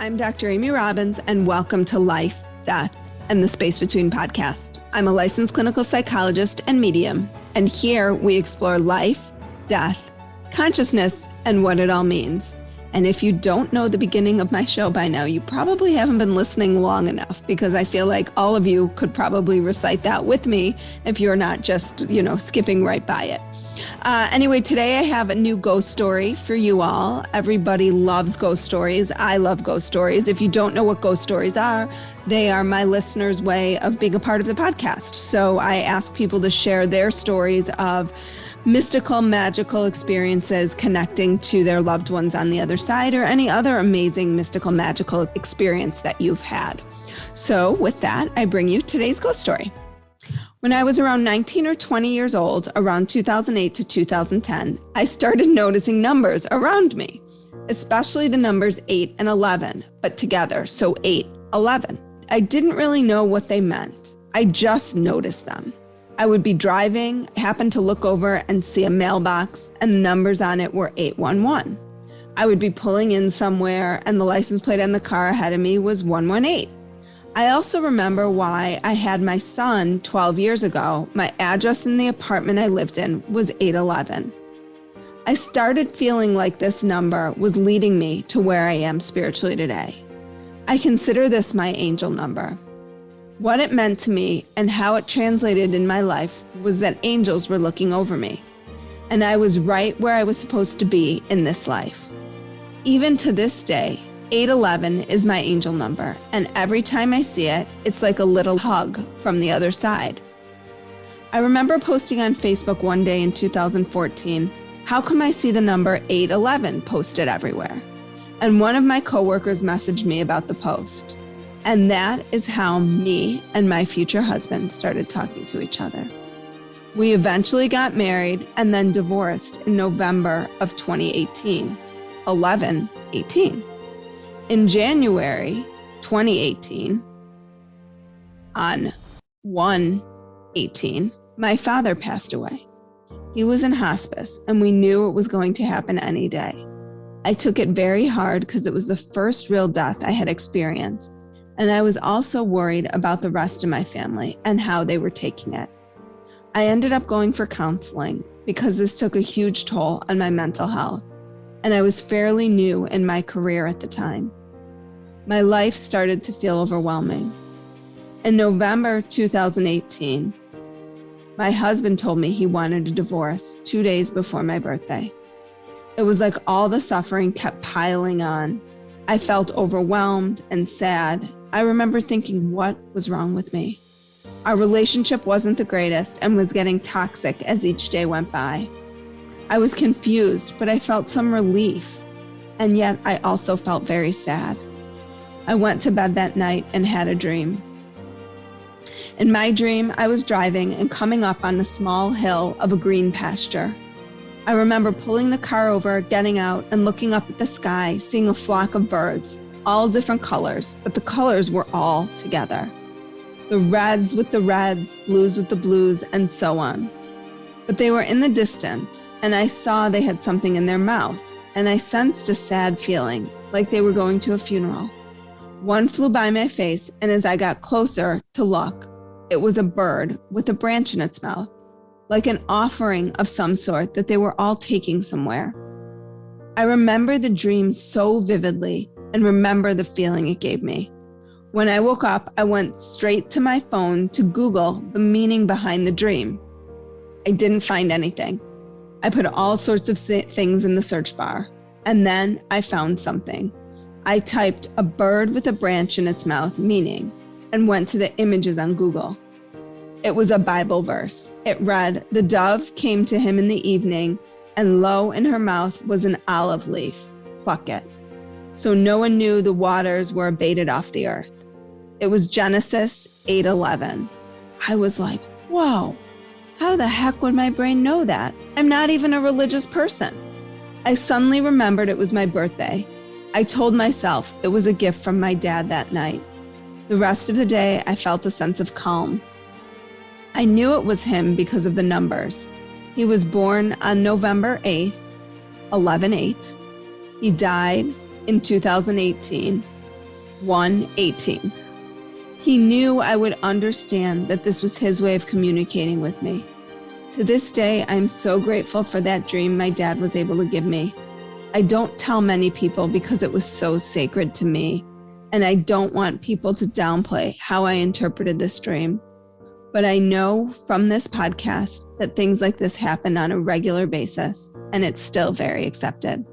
I'm Dr. Amy Robbins, and welcome to Life, Death, and the Space Between podcast. I'm a licensed clinical psychologist and medium, and here we explore life, death, consciousness, and what it all means. And if you don't know the beginning of my show by now, you probably haven't been listening long enough, because I feel like all of you could probably recite that with me if you're not just, skipping right by it. Anyway, today I have a new ghost story for you all. Everybody loves ghost stories. I love ghost stories. If you don't know what ghost stories are, they are my listeners' way of being a part of the podcast. So I ask people to share their stories of mystical, magical experiences connecting to their loved ones on the other side, or any other amazing mystical, magical experience that you've had. So with that, I bring you today's ghost story. When I was around 19 or 20 years old, around 2008 to 2010, I started noticing numbers around me, especially the numbers 8 and 11, but together, so 8, 11. I didn't really know what they meant. I just noticed them. I would be driving, happen to look over and see a mailbox, and the numbers on it were 811. I would be pulling in somewhere, and the license plate on the car ahead of me was 118. I also remember why I had my son 12 years ago. My address in the apartment I lived in was 811. I started feeling like this number was leading me to where I am spiritually today. I consider this my angel number. What it meant to me and how it translated in my life was that angels were looking over me, and I was right where I was supposed to be in this life. Even to this day, 811 is my angel number, and every time I see it, it's like a little hug from the other side. I remember posting on Facebook one day in 2014, how come I see the number 811 posted everywhere? And one of my coworkers messaged me about the post. And that is how me and my future husband started talking to each other. We eventually got married and then divorced in November of 2018, 11/18. In January 2018, on 1/18, my father passed away. He was in hospice, and we knew it was going to happen any day. I took it very hard because it was the first real death I had experienced, and I was also worried about the rest of my family and how they were taking it. I ended up going for counseling because this took a huge toll on my mental health, and I was fairly new in my career at the time. My life started to feel overwhelming. In November 2018, my husband told me he wanted a divorce 2 days before my birthday. It was like all the suffering kept piling on. I felt overwhelmed and sad. I remember thinking, what was wrong with me? Our relationship wasn't the greatest and was getting toxic as each day went by. I was confused, but I felt some relief, and yet I also felt very sad. I went to bed that night and had a dream. In my dream, I was driving and coming up on a small hill of a green pasture. I remember pulling the car over, getting out, and looking up at the sky, seeing a flock of birds, all different colors, but the colors were all together. The reds with the reds, blues with the blues, and so on. But they were in the distance, and I saw they had something in their mouth, and I sensed a sad feeling, like they were going to a funeral. One flew by my face, and as I got closer to look, it was a bird with a branch in its mouth, like an offering of some sort that they were all taking somewhere. I remember the dream so vividly and remember the feeling it gave me. When I woke up, I went straight to my phone to Google the meaning behind the dream. I didn't find anything. I put all sorts of things in the search bar, and then I found something. I typed a bird with a branch in its mouth meaning and went to the images on Google. It was a Bible verse. It read, "The dove came to him in the evening, and lo, in her mouth was an olive leaf. Pluck it." So no one knew the waters were abated off the earth. It was Genesis 8:11. I was like, whoa, how the heck would my brain know that? I'm not even a religious person. I suddenly remembered it was my birthday. I told myself it was a gift from my dad that night. The rest of the day, I felt a sense of calm. I knew it was him because of the numbers. He was born on November 8th, 11/8. He died in 2018, 1:18. He knew I would understand that this was his way of communicating with me. To this day, I'm so grateful for that dream my dad was able to give me. I don't tell many people because it was so sacred to me, and I don't want people to downplay how I interpreted this dream. But I know from this podcast that things like this happen on a regular basis, and it's still very accepted.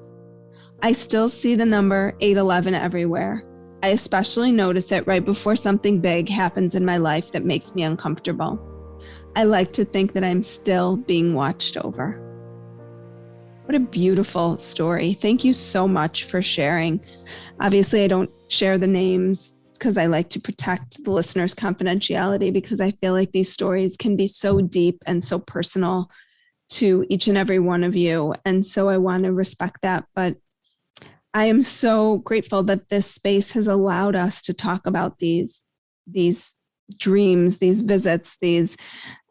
I still see the number 811 everywhere. I especially notice it right before something big happens in my life that makes me uncomfortable. I like to think that I'm still being watched over. What a beautiful story. Thank you so much for sharing. Obviously, I don't share the names because I like to protect the listeners' confidentiality, because I feel like these stories can be so deep and so personal to each and every one of you. And so I want to respect that. But I am so grateful that this space has allowed us to talk about these dreams, these visits, these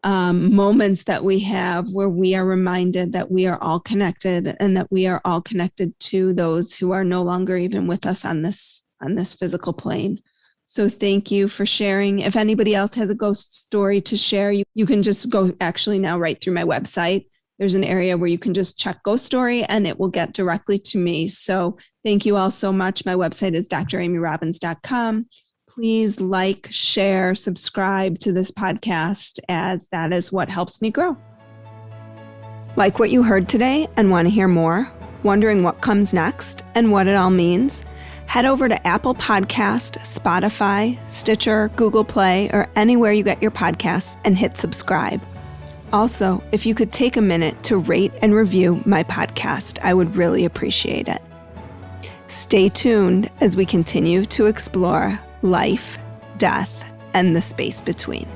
moments that we have where we are reminded that we are all connected, and that we are all connected to those who are no longer even with us on this physical plane. So thank you for sharing. If anybody else has a ghost story to share, you can just go actually now right through my website. There's an area where you can just check ghost story and it will get directly to me. So thank you all so much. My website is dramyrobbins.com. Please like, share, subscribe to this podcast, as that is what helps me grow. Like what you heard today and want to hear more? Wondering what comes next and what it all means? Head over to Apple Podcast, Spotify, Stitcher, Google Play, or anywhere you get your podcasts and hit subscribe. Also, if you could take a minute to rate and review my podcast, I would really appreciate it. Stay tuned as we continue to explore life, death, and the space between.